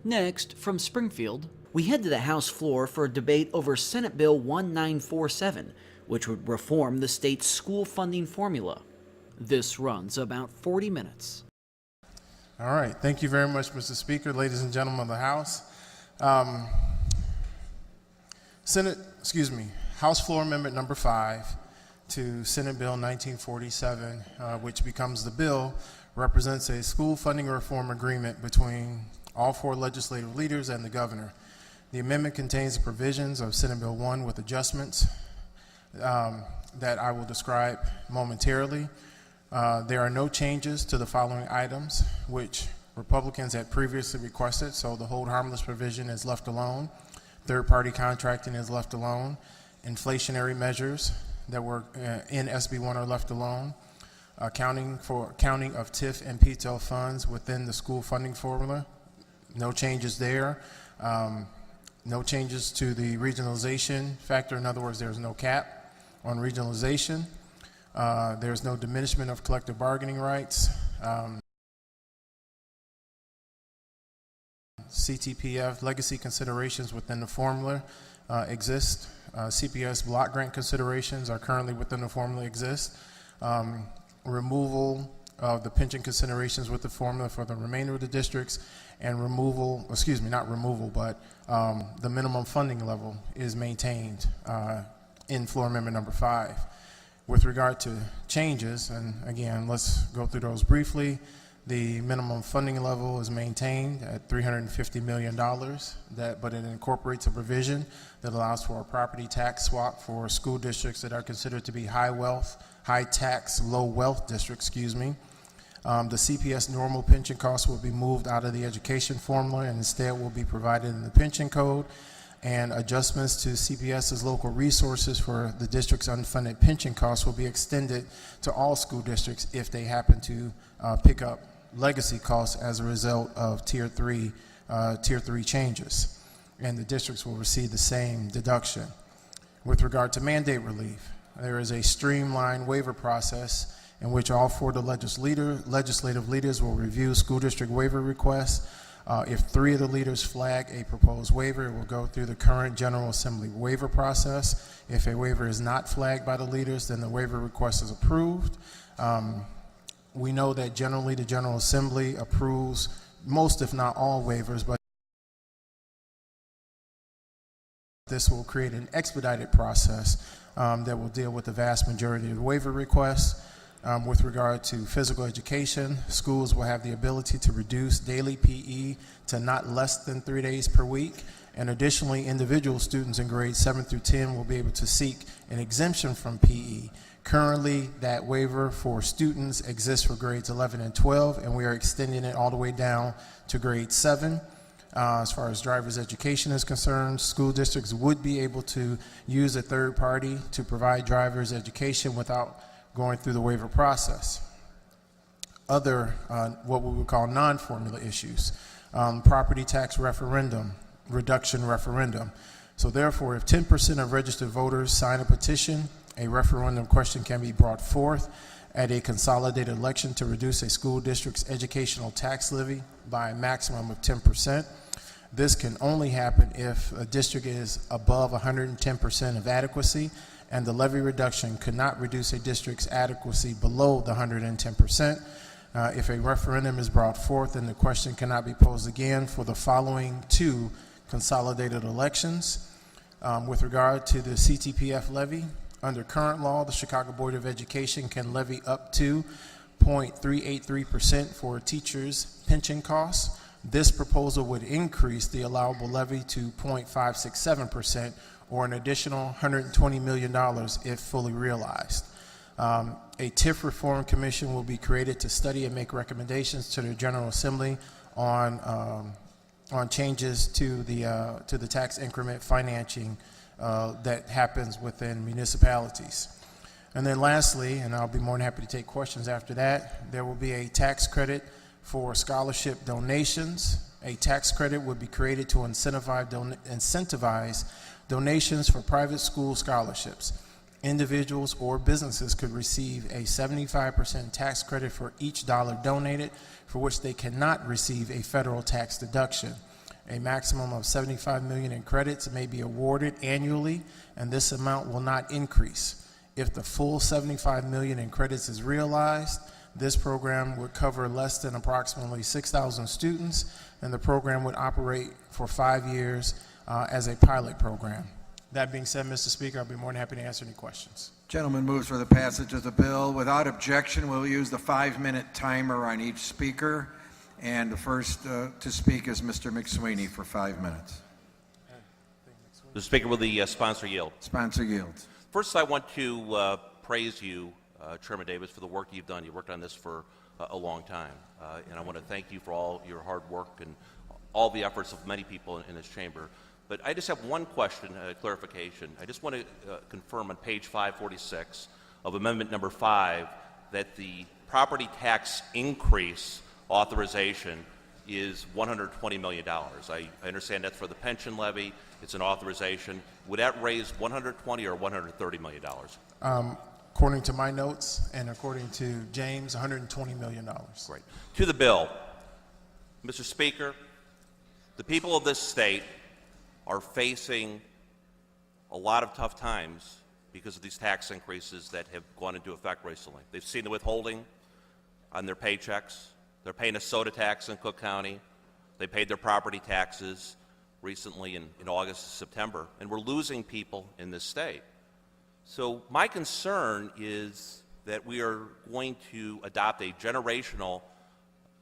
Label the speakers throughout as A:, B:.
A: Next, from Springfield, we head to the House floor for a debate over Senate Bill 1947, which would reform the state's school funding formula. This runs about 40 minutes.
B: All right, thank you very much, Mr. Speaker, ladies and gentlemen of the House. House Floor Amendment number 5 to Senate Bill 1947, which becomes the bill, represents a school funding reform agreement between all 4 legislative leaders and the governor. The amendment contains the provisions of Senate Bill 1 with adjustments that I will describe momentarily. There are no changes to the following items, which Republicans had previously requested, so the hold harmless provision is left alone. Third-party contracting is left alone. Inflationary measures that were in SB-1 are left alone. Accounting of TIF and PTEL funds within the school funding formula, no changes there. No changes to the regionalization factor. In other words, there's no cap on regionalization. There's no diminishment of collective bargaining rights. CTPF legacy considerations within the formula exist. CPS block grant considerations are currently within the formula exist. Removal of the pension considerations with the formula for the remainder of the districts, and the minimum funding level is maintained in floor amendment number 5. With regard to changes, and again, let's go through those briefly. The minimum funding level is maintained at $350 million, but it incorporates a provision that allows for a property tax swap for school districts that are considered to be high tax, low wealth districts, The CPS normal pension costs will be moved out of the education formula and instead will be provided in the pension code, and adjustments to CPS's local resources for the district's unfunded pension costs will be extended to all school districts if they happen to pick up legacy costs as a result of tier 3 changes, and the districts will receive the same deduction. With regard to mandate relief, there is a streamlined waiver process in which all 4 of the legislative leaders will review school district waiver requests. If 3 of the leaders flag a proposed waiver, it will go through the current General Assembly waiver process. If a waiver is not flagged by the leaders, then the waiver request is approved. We know that generally the General Assembly approves most, if not all, waivers, but this will create an expedited process that will deal with the vast majority of the waiver requests. With regard to physical education, schools will have the ability to reduce daily PE to not less than 3 days per week. And additionally, individual students in grades 7 through 10 will be able to seek an exemption from PE. Currently, that waiver for students exists for grades 11 and 12, and we are extending it all the way down to grade 7. As far as driver's education is concerned, school districts would be able to use a third party to provide driver's education without going through the waiver process. Other, what we would call non-formula issues, property tax reduction referendum. So therefore, if 10% of registered voters sign a petition, a referendum question can be brought forth at a consolidated election to reduce a school district's educational tax levy by a maximum of 10%. This can only happen if a district is above 110% of adequacy, and the levy reduction could not reduce a district's adequacy below the 110%. If a referendum is brought forth, then the question cannot be posed again for the following 2 consolidated elections. With regard to the CTPF levy, under current law, the Chicago Board of Education can levy up to 0.383% for teachers' pension costs. This proposal would increase the allowable levy to 0.567%, or an additional $120 million if fully realized. A TIF reform commission will be created to study and make recommendations to the General Assembly on changes to the tax increment financing that happens within municipalities. And then lastly, and I'll be more than happy to take questions after that, there will be a tax credit for scholarship donations. A tax credit would be created to incentivize donations for private school scholarships. Individuals or businesses could receive a 75% tax credit for each dollar donated, for which they cannot receive a federal tax deduction. A maximum of $75 million in credits may be awarded annually, and this amount will not increase. If the full $75 million in credits is realized, this program would cover less than approximately 6,000 students, and the program would operate for 5 years as a pilot program. That being said, Mr. Speaker, I'll be more than happy to answer any questions.
C: Gentleman moves for the passage of the bill. Without objection, we'll use the 5-minute timer on each speaker. And the first to speak is Mr. McSweeney for 5 minutes.
D: Mr. Speaker, will the sponsor yield?
C: Sponsor yields.
D: First, I want to praise you, Chairman Davis, for the work you've done. You've worked on this for a long time. And I want to thank you for all your hard work and all the efforts of many people in this chamber. But I just have one question, clarification. I just want to confirm on page 546 of Amendment number 5 that the property tax increase authorization is $120 million. I understand that's for the pension levy. It's an authorization. Would that raise $120 or $130 million?
B: According to my notes and according to James, $120 million.
D: Great. To the bill. Mr. Speaker, the people of this state are facing a lot of tough times because of these tax increases that have gone into effect recently. They've seen the withholding on their paychecks. They're paying a soda tax in Cook County. They paid their property taxes recently in August and September, and we're losing people in this state. So my concern is that we are going to adopt a generational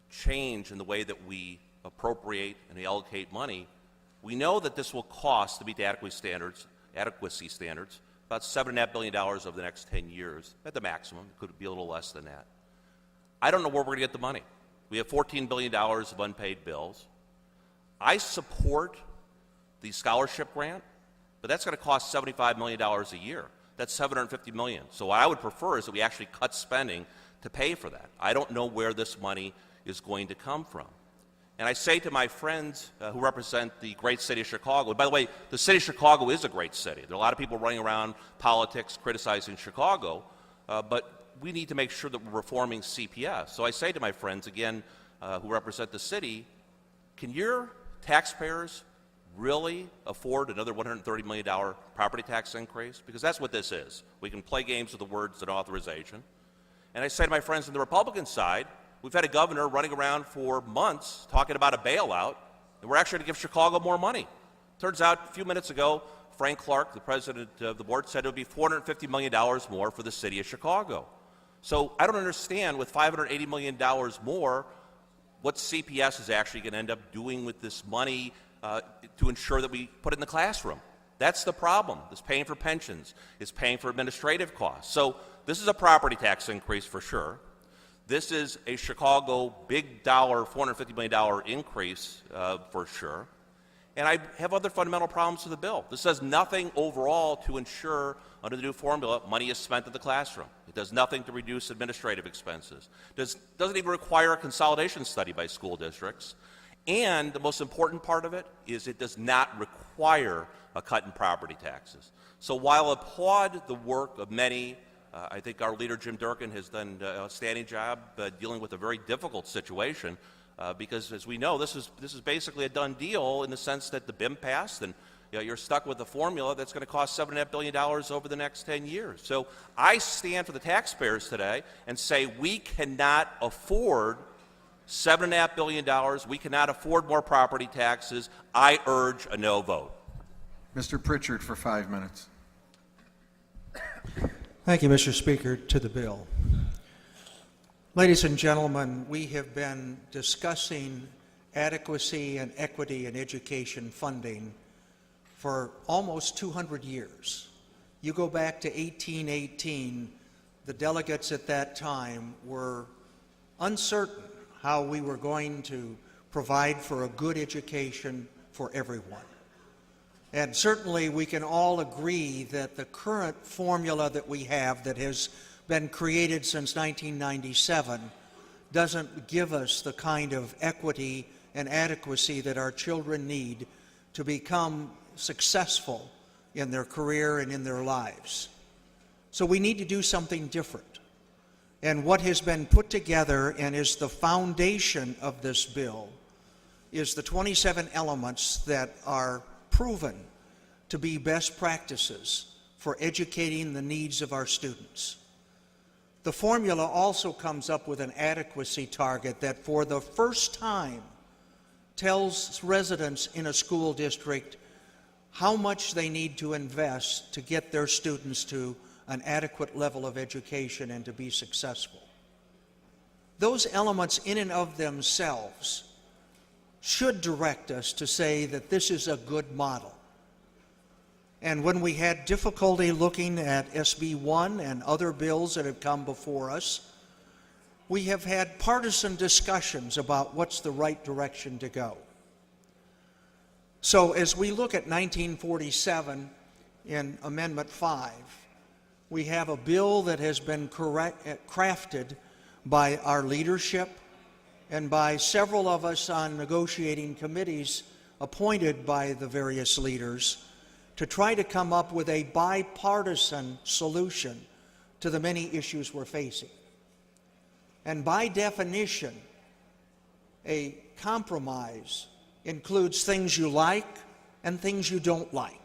D: change in the way that we appropriate and allocate money. We know that this will cost, to meet the adequacy standards, about $7.5 billion over the next 10 years, at the maximum. It could be a little less than that. I don't know where we're going to get the money. We have $14 billion of unpaid bills. I support the scholarship grant, but that's going to cost $75 million a year. That's $750 million. So what I would prefer is that we actually cut spending to pay for that. I don't know where this money is going to come from. And I say to my friends who represent the great city of Chicago, by the way, the city of Chicago is a great city. There are a lot of people running around politics criticizing Chicago, but we need to make sure that we're reforming CPS. So I say to my friends, again, who represent the city, can your taxpayers really afford another $130 million property tax increase? Because that's what this is. We can play games with the words and authorization. And I say to my friends on the Republican side, we've had a governor running around for months talking about a bailout, and we're actually going to give Chicago more money. Turns out a few minutes ago, Frank Clark, the president of the board, said it would be $450 million more for the city of Chicago. So I don't understand, with $580 million more, what CPS is actually going to end up doing with this money to ensure that we put it in the classroom. That's the problem. It's paying for pensions. It's paying for administrative costs. So this is a property tax increase for sure. This is a Chicago big dollar, $450 million increase for sure. And I have other fundamental problems with the bill. This does nothing overall to ensure, under the new formula, money is spent in the classroom. It does nothing to reduce administrative expenses. Doesn't even require a consolidation study by school districts. And the most important part of it is it does not require a cut in property taxes. So while I applaud the work of many, I think our leader Jim Durkin has done an outstanding job dealing with a very difficult situation because, as we know, this is basically a done deal in the sense that the BIM passed, and you're stuck with a formula that's going to cost $7.5 billion over the next 10 years. So I stand for the taxpayers today and say we cannot afford $7.5 billion. We cannot afford more property taxes. I urge a no vote.
C: Mr. Pritchard for 5 minutes.
E: Thank you, Mr. Speaker. To the bill. Ladies and gentlemen, we have been discussing adequacy and equity in education funding for almost 200 years. You go back to 1818, the delegates at that time were uncertain how we were going to provide for a good education for everyone. And certainly we can all agree that the current formula that we have that has been created since 1997 doesn't give us the kind of equity and adequacy that our children need to become successful in their career and in their lives. So we need to do something different. And what has been put together and is the foundation of this bill is the 27 elements that are proven to be best practices for educating the needs of our students. The formula also comes up with an adequacy target that for the first time tells residents in a school district how much they need to invest to get their students to an adequate level of education and to be successful. Those elements in and of themselves should direct us to say that this is a good model. And when we had difficulty looking at SB-1 and other bills that have come before us, we have had partisan discussions about what's the right direction to go. So as we look at 1947 in Amendment 5, we have a bill that has been crafted by our leadership and by several of us on negotiating committees appointed by the various leaders to try to come up with a bipartisan solution to the many issues we're facing. And by definition, a compromise includes things you like and things you don't like.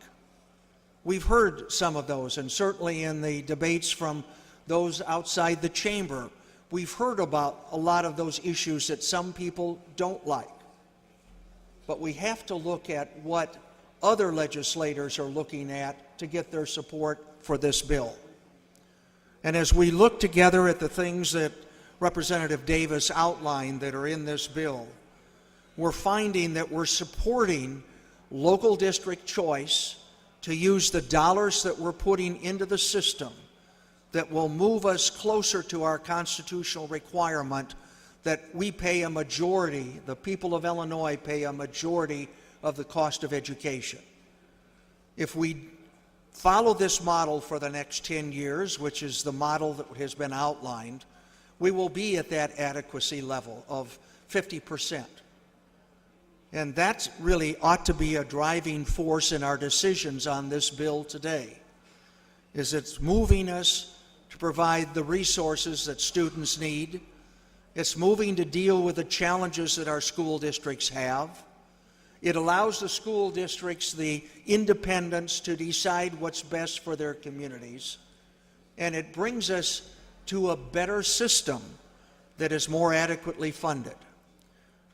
E: We've heard some of those, and certainly in the debates from those outside the chamber, we've heard about a lot of those issues that some people don't like. But we have to look at what other legislators are looking at to get their support for this bill. And as we look together at the things that Representative Davis outlined that are in this bill, we're finding that we're supporting local district choice to use the dollars that we're putting into the system that will move us closer to our constitutional requirement that we pay a majority, the people of Illinois pay a majority of the cost of education. If we follow this model for the next 10 years, which is the model that has been outlined, we will be at that adequacy level of 50%. And that really ought to be a driving force in our decisions on this bill today, is it's moving us to provide the resources that students need. It's moving to deal with the challenges that our school districts have. It allows the school districts the independence to decide what's best for their communities. And it brings us to a better system that is more adequately funded.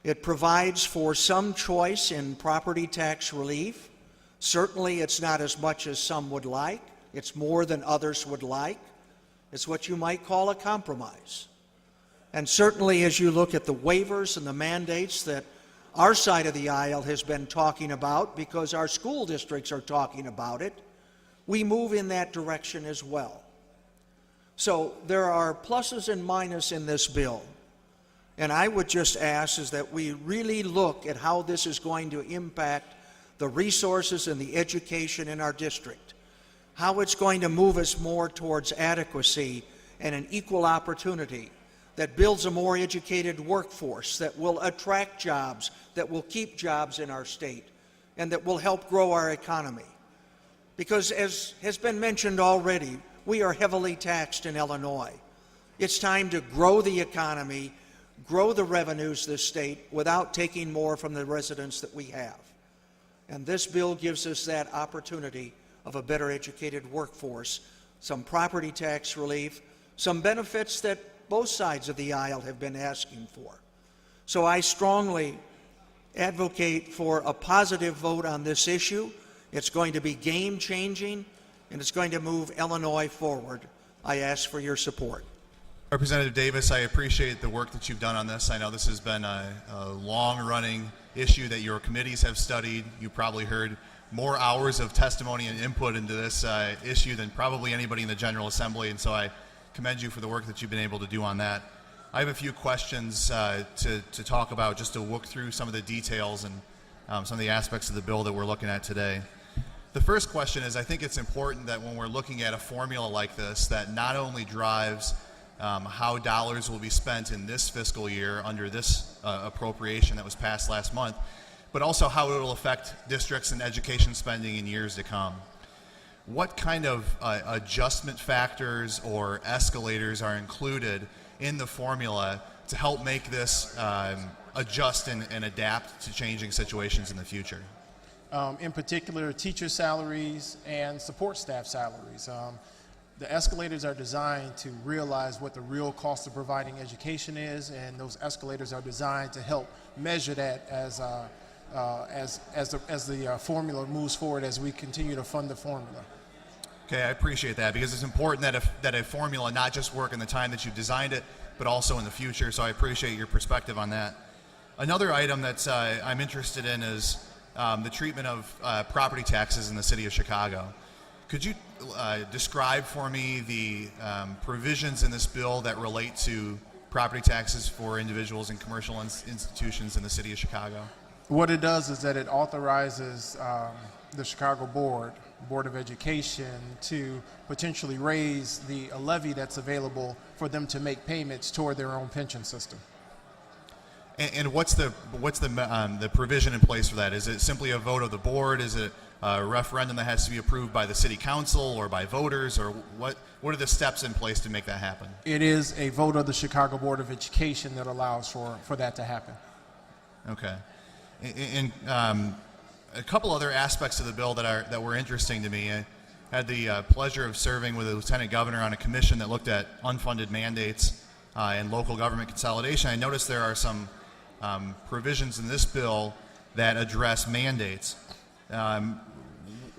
E: It provides for some choice in property tax relief. Certainly it's not as much as some would like. It's more than others would like. It's what you might call a compromise. And certainly as you look at the waivers and the mandates that our side of the aisle has been talking about, because our school districts are talking about it, we move in that direction as well. So there are pluses and minuses in this bill. And I would just ask is that we really look at how this is going to impact the resources and the education in our district, how it's going to move us more towards adequacy and an equal opportunity that builds a more educated workforce, that will attract jobs, that will keep jobs in our state, and that will help grow our economy. Because as has been mentioned already, we are heavily taxed in Illinois. It's time to grow the economy, grow the revenues of this state without taking more from the residents that we have. And this bill gives us that opportunity of a better educated workforce, some property tax relief, some benefits that both sides of the aisle have been asking for. So I strongly advocate for a positive vote on this issue. It's going to be game-changing, and it's going to move Illinois forward. I ask for your support.
F: Representative Davis, I appreciate the work that you've done on this. I know this has been a long-running issue that your committees have studied. You probably heard more hours of testimony and input into this issue than probably anybody in the General Assembly, and so I commend you for the work that you've been able to do on that. I have a few questions to talk about, just to look through some of the details and some of the aspects of the bill that we're looking at today. The first question is, I think it's important that when we're looking at a formula like this, that not only drives how dollars will be spent in this fiscal year under this appropriation that was passed last month, but also how it will affect districts and education spending in years to come. What kind of adjustment factors or escalators are included in the formula to help make this adjust and adapt to changing situations in the future?
B: In particular, teacher salaries and support staff salaries. The escalators are designed to realize what the real cost of providing education is, and those escalators are designed to help measure that as the formula moves forward as we continue to fund the formula.
F: Okay, I appreciate that, because it's important that a formula not just work in the time that you designed it, but also in the future. So I appreciate your perspective on that. Another item that's I'm interested in is the treatment of property taxes in the city of Chicago. Could you describe for me the provisions in this bill that relate to property taxes for individuals and commercial institutions in the city of Chicago?
B: What it does is that it authorizes the Chicago Board of Education to potentially raise the levy that's available for them to make payments toward their own pension system.
F: And what's the provision in place for that? Is it simply a vote of the board? Is it a referendum that has to be approved by the city council or by voters? Or what are the steps in place to make that happen?
B: It is a vote of the Chicago Board of Education that allows for that to happen.
F: Okay. And a couple other aspects of the bill that were interesting to me. I had the pleasure of serving with the lieutenant governor on a commission that looked at unfunded mandates and local government consolidation. I noticed there are some provisions in this bill that address mandates.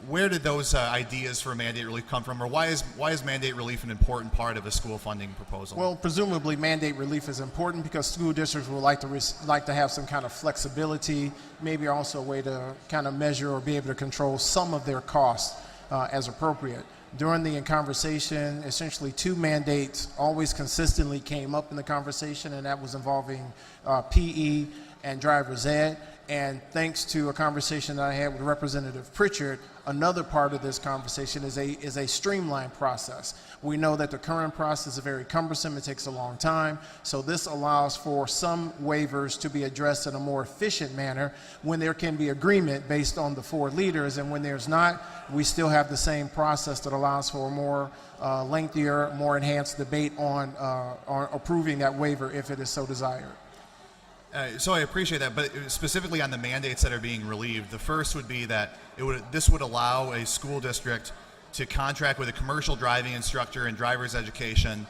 F: Where did those ideas for mandate relief come from, or why is mandate relief an important part of a school funding proposal?
B: Well, presumably mandate relief is important because school districts would like to have some kind of flexibility, maybe also a way to kind of measure or be able to control some of their costs as appropriate. During the conversation, essentially two mandates always consistently came up in the conversation, and that was involving PE and driver's ed. And thanks to a conversation that I had with Representative Pritchard, another part of this conversation is a streamlined process. We know that the current process is very cumbersome. It takes a long time. So this allows for some waivers to be addressed in a more efficient manner when there can be agreement based on the four leaders. And when there's not, we still have the same process that allows for a more lengthier, more enhanced debate on approving that waiver if it is so desired.
F: So I appreciate that, but specifically on the mandates that are being relieved, the first would be that this would allow a school district to contract with a commercial driving instructor in driver's education.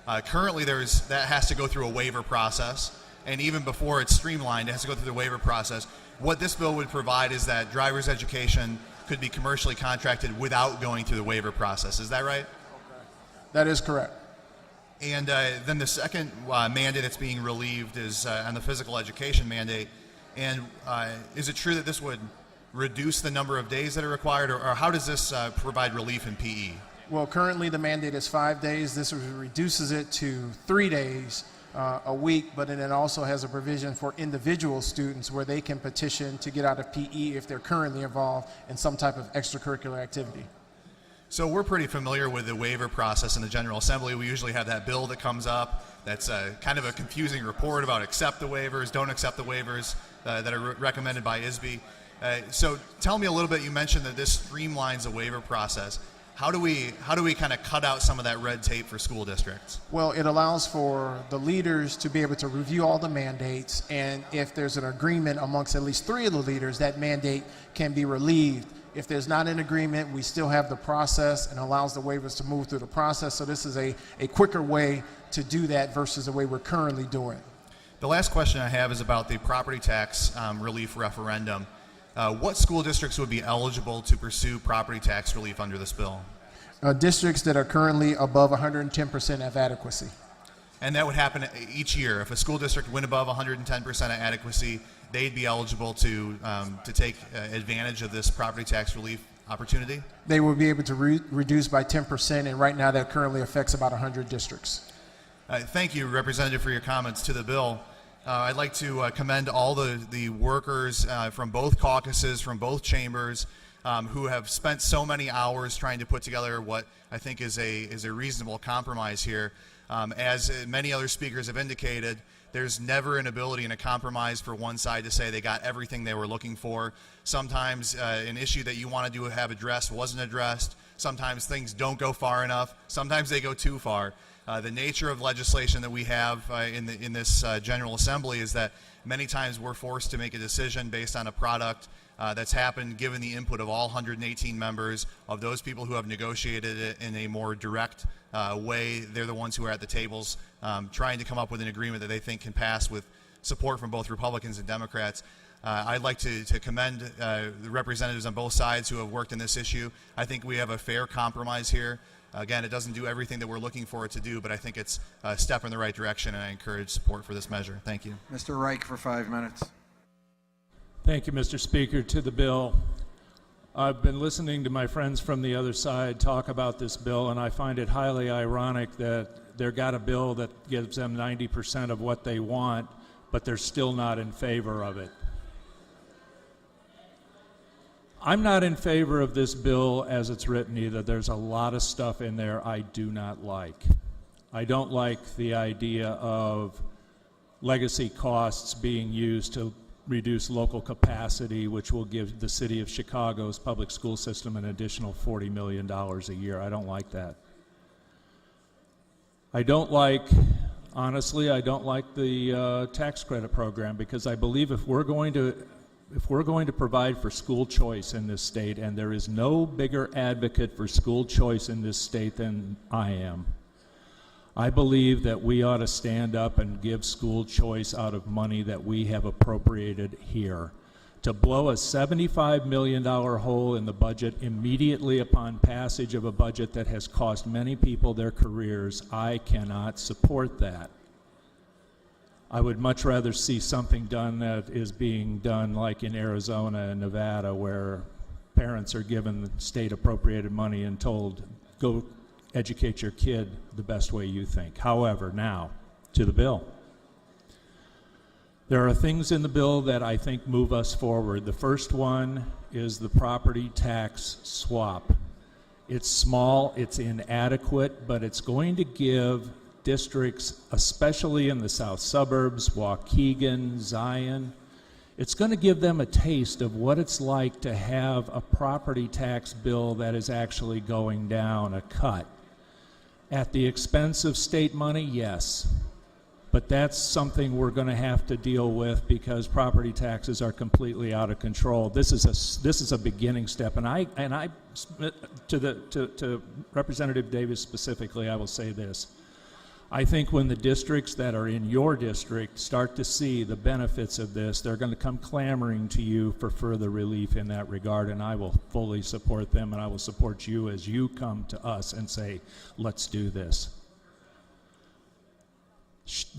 F: Currently, that has to go through a waiver process, and even before it's streamlined, it has to go through the waiver process. What this bill would provide is that driver's education could be commercially contracted without going through the waiver process. Is that right?
B: That is correct.
F: And then the second mandate that's being relieved is on the physical education mandate. And is it true that this would reduce the number of days that are required, or how does this provide relief in PE?
B: Well, currently the mandate is 5 days. This reduces it to 3 days a week, but it also has a provision for individual students where they can petition to get out of PE if they're currently involved in some type of extracurricular activity.
F: So we're pretty familiar with the waiver process in the General Assembly. We usually have that bill that comes up that's kind of a confusing report about accept the waivers, don't accept the waivers that are recommended by SB. So tell me a little bit, you mentioned that this streamlines the waiver process. How do we kind of cut out some of that red tape for school districts?
B: Well, it allows for the leaders to be able to review all the mandates, and if there's an agreement amongst at least 3 of the leaders, that mandate can be relieved. If there's not an agreement, we still have the process and allows the waivers to move through the process. So this is a quicker way to do that versus the way we're currently doing.
F: The last question I have is about the property tax relief referendum. What school districts would be eligible to pursue property tax relief under this bill?
B: Districts that are currently above 110% of adequacy.
F: And that would happen each year. If a school district went above 110% of adequacy, they'd be eligible to take advantage of this property tax relief opportunity?
B: They will be able to reduce by 10%, and right now that currently affects about 100 districts.
F: Thank you, Representative, for your comments to the bill. I'd like to commend all the workers from both caucuses, from both chambers, who have spent so many hours trying to put together what I think is a reasonable compromise here. As many other speakers have indicated, there's never an ability in a compromise for one side to say they got everything they were looking for. Sometimes an issue that you wanted to have addressed wasn't addressed. Sometimes things don't go far enough. Sometimes they go too far. The nature of legislation that we have in this General Assembly is that many times we're forced to make a decision based on a product that's happened given the input of all 118 members, of those people who have negotiated it in a more direct way. They're the ones who are at the tables trying to come up with an agreement that they think can pass with support from both Republicans and Democrats. I'd like to commend the representatives on both sides who have worked in this issue. I think we have a fair compromise here. Again, it doesn't do everything that we're looking for it to do, but I think it's a step in the right direction, and I encourage support for this measure. Thank you.
C: Mr. Reich for 5 minutes.
G: Thank you, Mr. Speaker. To the bill. I've been listening to my friends from the other side talk about this bill, and I find it highly ironic that they've got a bill that gives them 90% of what they want, but they're still not in favor of it. I'm not in favor of this bill as it's written either. There's a lot of stuff in there I do not like. I don't like the idea of legacy costs being used to reduce local capacity, which will give the city of Chicago's public school system an additional $40 million a year. I don't like that. I don't like, honestly, I don't like the tax credit program, because I believe if we're going to provide for school choice in this state, and there is no bigger advocate for school choice in this state than I am, I believe that we ought to stand up and give school choice out of money that we have appropriated here. To blow a $75 million hole in the budget immediately upon passage of a budget that has cost many people their careers, I cannot support that. I would much rather see something done that is being done like in Arizona and Nevada, where parents are given state appropriated money and told, go educate your kid the best way you think. However, now, to the bill. There are things in the bill that I think move us forward. The first one is the property tax swap. It's small, it's inadequate, but it's going to give districts, especially in the south suburbs, Waukegan, Zion, it's going to give them a taste of what it's like to have a property tax bill that is actually going down a cut. At the expense of state money, yes, but that's something we're going to have to deal with because property taxes are completely out of control. This is a beginning step, and to Representative Davis specifically, I will say this. I think when the districts that are in your district start to see the benefits of this, they're going to come clamoring to you for further relief in that regard, and I will fully support them, and I will support you as you come to us and say, let's do this.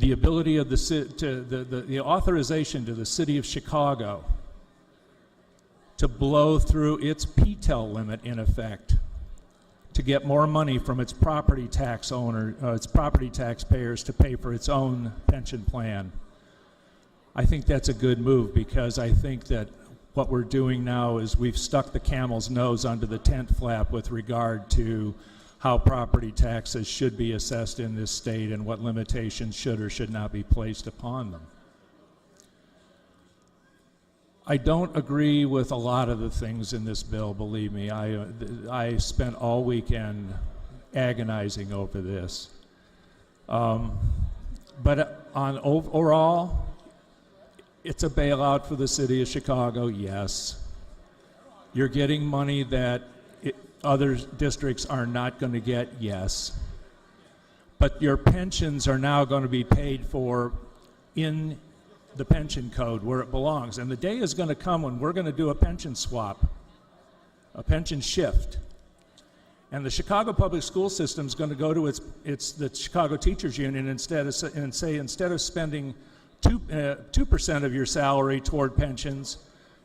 G: The ability of the authorization to the city of Chicago to blow through its PTEL limit, in effect, to get more money from its property tax its property taxpayers to pay for its own pension plan. I think that's a good move, because I think that what we're doing now is we've stuck the camel's nose under the tent flap with regard to how property taxes should be assessed in this state and what limitations should or should not be placed upon them. I don't agree with a lot of the things in this bill, believe me. I spent all weekend agonizing over this. But overall, it's a bailout for the city of Chicago, yes. You're getting money that other districts are not going to get, yes. But your pensions are now going to be paid for in the pension code where it belongs. And the day is going to come when we're going to do a pension swap, a pension shift. And the Chicago Public School System is going to go to the Chicago Teachers Union instead of spending 2% of your salary toward pensions,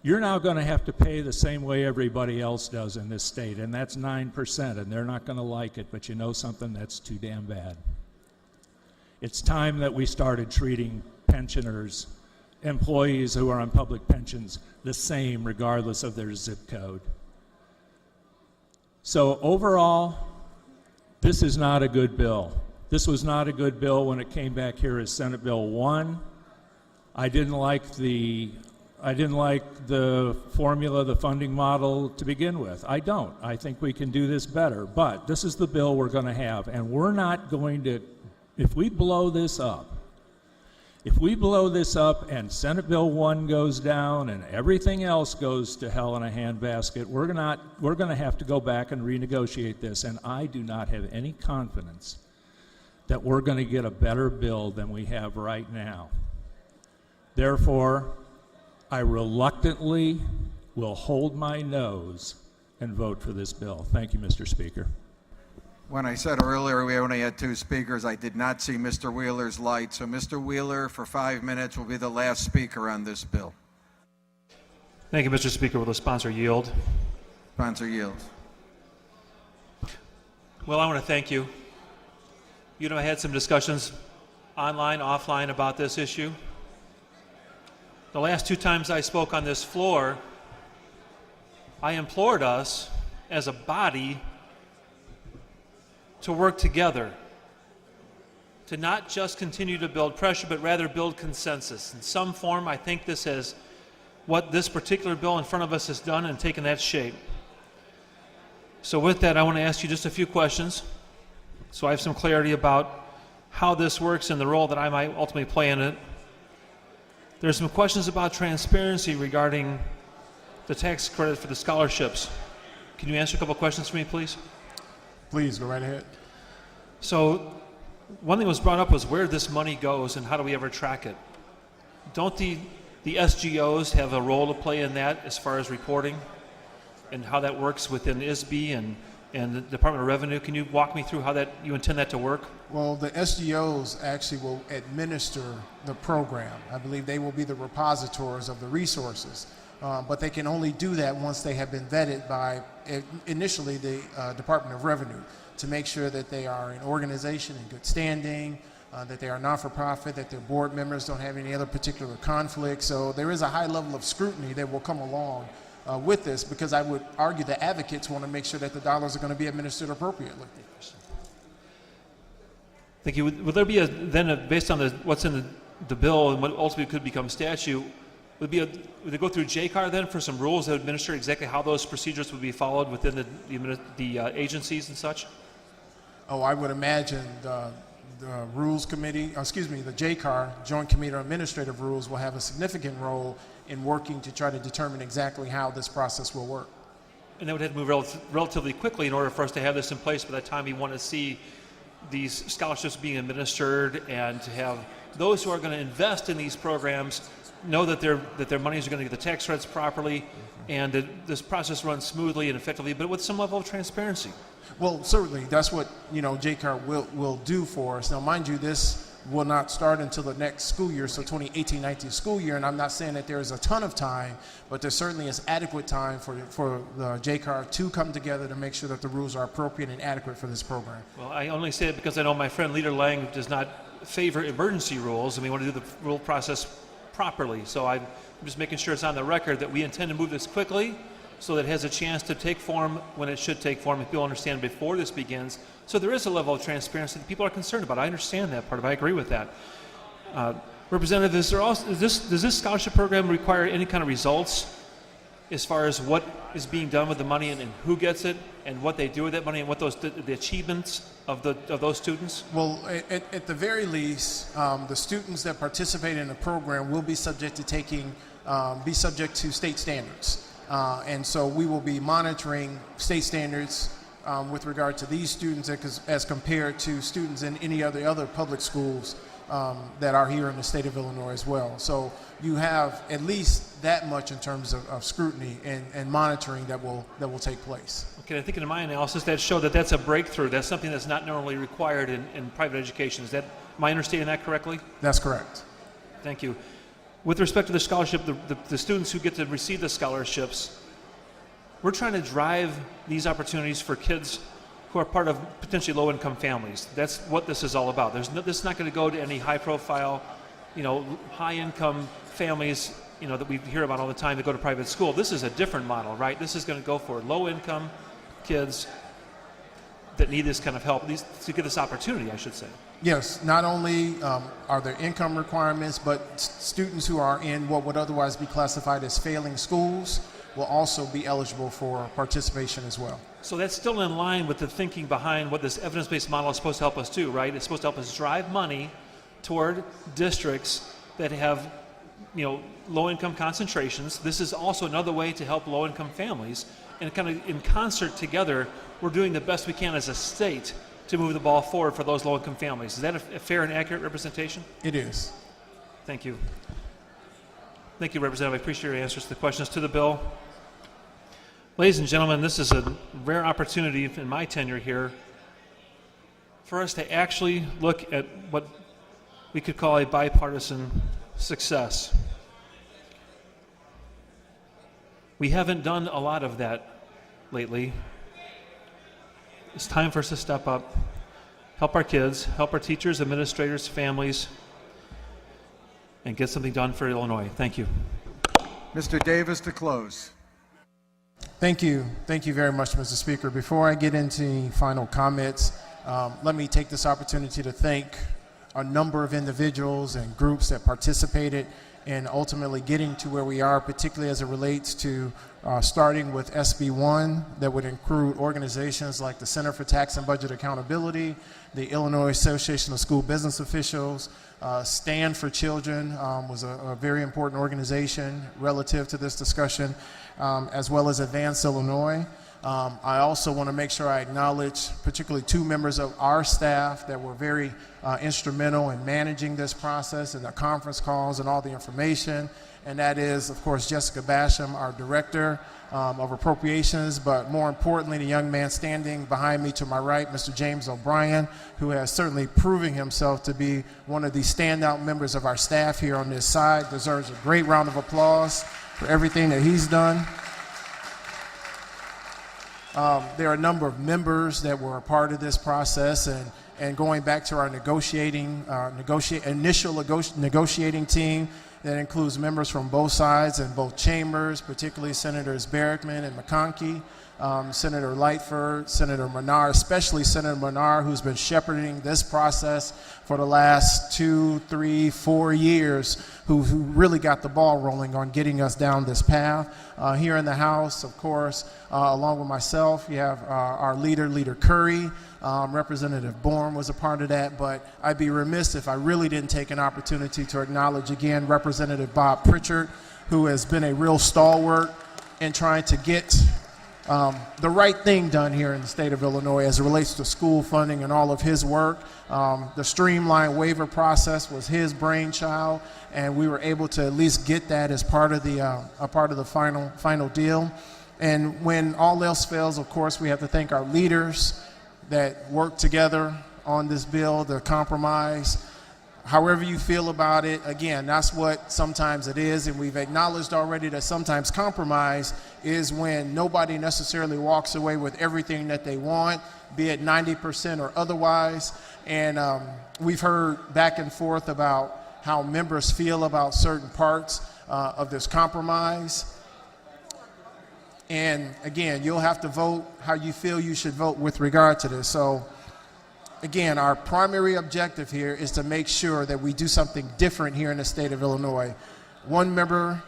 G: you're now going to have to pay the same way everybody else does in this state, and that's 9%, and they're not going to like it, but you know something, that's too damn bad. It's time that we started treating pensioners, employees who are on public pensions, the same regardless of their zip code. So overall, this is not a good bill. This was not a good bill when it came back here as Senate Bill 1. I didn't like the I didn't like the formula, the funding model to begin with. I don't. I think we can do this better. But this is the bill we're going to have, and we're not going to, if we blow this up and Senate Bill 1 goes down and everything else goes to hell in a handbasket, we're going to have to go back and renegotiate this, and I do not have any confidence that we're going to get a better bill than we have right now. Therefore, I reluctantly will hold my nose and vote for this bill. Thank you, Mr. Speaker.
C: When I said earlier we only had 2 speakers, I did not see Mr. Wheeler's light. So Mr. Wheeler, for 5 minutes, will be the last speaker on this bill.
H: Thank you, Mr. Speaker. Will the sponsor yield?
C: Sponsor yields.
H: Well, I want to thank you. You know, I had some discussions online, offline about this issue. The last 2 times I spoke on this floor, I implored us as a body to work together, to not just continue to build pressure, but rather build consensus. In some form, I think this is what this particular bill in front of us has done and taken that shape. So with that, I want to ask you just a few questions so I have some clarity about how this works and the role that I might ultimately play in it. There's some questions about transparency regarding the tax credit for the scholarships. Can you answer a couple questions for me, please?
B: Please, go right ahead.
H: So one thing that was brought up was where this money goes and how do we ever track it? Don't the SGOs have a role to play in that as far as reporting and how that works within SB and the Department of Revenue? Can you walk me through how that you intend that to work?
B: Well, the SGOs actually will administer the program. I believe they will be the repositories of the resources. But they can only do that once they have been vetted by initially the Department of Revenue to make sure that they are an organization in good standing, that they are not-for-profit, that their board members don't have any other particular conflict. So there is a high level of scrutiny that will come along with this, because I would argue the advocates want to make sure that the dollars are going to be administered appropriately.
H: Thank you. Would there be based on what's in the bill and what ultimately could become statute, would it go through JCAR then for some rules that would administer exactly how those procedures would be followed within the agencies and such?
B: Oh, I would imagine the Rules Committee, the JCAR, Joint Committee on Administrative Rules, will have a significant role in working to try to determine exactly how this process will work.
H: And that would have to move relatively quickly in order for us to have this in place by the time we want to see these scholarships being administered, and to have those who are going to invest in these programs know that their monies are going to get the tax credits properly, and that this process runs smoothly and effectively, but with some level of transparency.
B: Well, certainly, that's what JCAR will do for us. Now, mind you, this will not start until the next school year, so 2018-19 school year, and I'm not saying that there is a ton of time, but there certainly is adequate time for the JCAR to come together to make sure that the rules are appropriate and adequate for this program.
H: Well, I only say it because I know my friend Leader Lang does not favor emergency rules, and we want to do the rule process properly. So I'm just making sure it's on the record that we intend to move this quickly so that it has a chance to take form when it should take form, if people understand before this begins. So there is a level of transparency that people are concerned about. I understand that part of it. I agree with that. Representative, does this scholarship program require any kind of results as far as what is being done with the money and who gets it and what they do with that money and what the achievements of those students?
B: Well, at the very least, the students that participate in the program will be subject to state standards. And so we will be monitoring state standards with regard to these students as compared to students in any other public schools that are here in the state of Illinois as well. So you have at least that much in terms of scrutiny and monitoring that will take place.
H: Okay, I think in my analysis that showed that that's a breakthrough. That's something that's not normally required in private education. Am I understanding that correctly?
B: That's correct.
H: Thank you. With respect to the scholarship, the students who get to receive the scholarships, we're trying to drive these opportunities for kids who are part of potentially low-income families. That's what this is all about. This is not going to go to any high-profile, high-income families, that we hear about all the time that go to private school. This is a different model, right? This is going to go for low-income kids that need this kind of help, to get this opportunity, I should say.
B: Yes, not only are there income requirements, but students who are in what would otherwise be classified as failing schools will also be eligible for participation as well.
H: So that's still in line with the thinking behind what this evidence-based model is supposed to help us do, right? It's supposed to help us drive money toward districts that have, low-income concentrations. This is also another way to help low-income families, and kind of in concert together, we're doing the best we can as a state to move the ball forward for those low-income families. Is that a fair and accurate representation?
B: It is.
H: Thank you. Thank you, Representative. I appreciate your answers to the questions to the bill. Ladies and gentlemen, this is a rare opportunity in my tenure here for us to actually look at what we could call a bipartisan success. We haven't done a lot of that lately. It's time for us to step up, help our kids, help our teachers, administrators, families, and get something done for Illinois. Thank you.
C: Mr. Davis to close.
B: Thank you. Thank you very much, Mr. Speaker. Before I get into final comments, let me take this opportunity to thank a number of individuals and groups that participated in ultimately getting to where we are, particularly as it relates to starting with SB-1 that would include organizations like the Center for Tax and Budget Accountability, the Illinois Association of School Business Officials, Stand for Children was a very important organization relative to this discussion, as well as Advance Illinois. I also want to make sure I acknowledge particularly two members of our staff that were very instrumental in managing this process and the conference calls and all the information. And that is, of course, Jessica Basham, our Director of Appropriations, but more importantly, the young man standing behind me to my right, Mr. James O'Brien, who has certainly proven himself to be one of the standout members of our staff here on this side, deserves a great round of applause for everything that he's done. There are a number of members that were a part of this process, and going back to our initial negotiating team that includes members from both sides and both chambers, particularly Senators Barrickman and McConkey, Senator Lightford, Senator Menard, especially Senator Menard, who's been shepherding this process for the last 2, 3, 4 years, who really got the ball rolling on getting us down this path. Here in the House, of course, along with myself, you have our Leader Curry. Representative Bourne was a part of that, but I'd be remiss if I really didn't take an opportunity to acknowledge again Representative Bob Pritchard, who has been a real stalwart in trying to get the right thing done here in the state of Illinois as it relates to school funding and all of his work. The streamlined waiver process was his brainchild, and we were able to at least get that as part of the final deal. And when all else fails, of course, we have to thank our leaders that worked together on this bill, the compromise. However you feel about it, again, that's what sometimes it is, and we've acknowledged already that sometimes compromise is when nobody necessarily walks away with everything that they want, be it 90% or otherwise. And we've heard back and forth about how members feel about certain parts of this compromise. And again, you'll have to vote how you feel you should vote with regard to this. So again, our primary objective here is to make sure that we do something different here in the state of Illinois. One member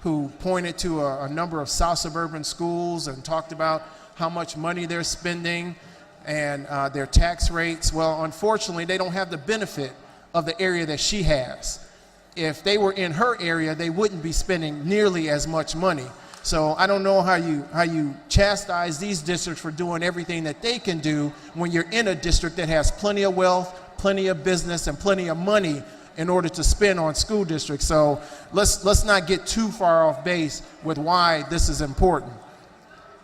B: who pointed to a number of South suburban schools and talked about how much money they're spending and their tax rates. Well, unfortunately, they don't have the benefit of the area that she has. If they were in her area, they wouldn't be spending nearly as much money. So I don't know how you chastise these districts for doing everything that they can do when you're in a district that has plenty of wealth, plenty of business, and plenty of money in order to spend on school districts. So let's not get too far off base with why this is important.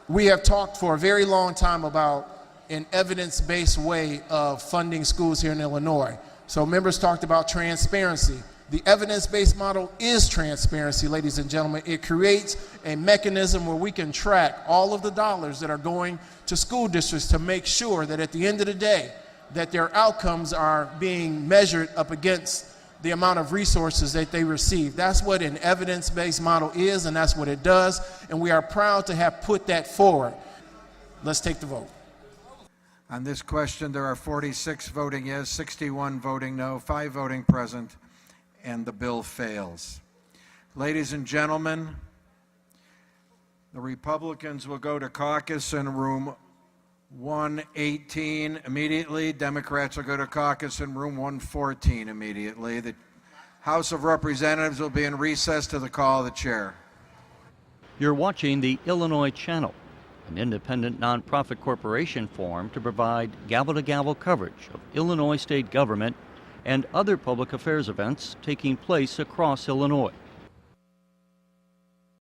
B: We have talked for a very long time about an evidence-based way of funding schools here in Illinois. So members talked about transparency. The evidence-based model is transparency, ladies and gentlemen. It creates a mechanism where we can track all of the dollars that are going to school districts to make sure that at the end of the day, that their outcomes are being measured up against the amount of resources that they receive. That's what an evidence-based model is, and that's what it does, and we are proud to have put that forward. Let's take the vote.
C: On this question, there are 46 voting yes, 61 voting no, 5 voting present, and the bill fails. Ladies and gentlemen, the Republicans will go to caucus in room 118 immediately. Democrats will go to caucus in room 114 immediately. The House of Representatives will be in recess to the call of the chair.
I: You're watching the Illinois Channel, an independent nonprofit corporation formed to provide gavel-to-gavel coverage of Illinois state government and other public affairs events taking place across Illinois.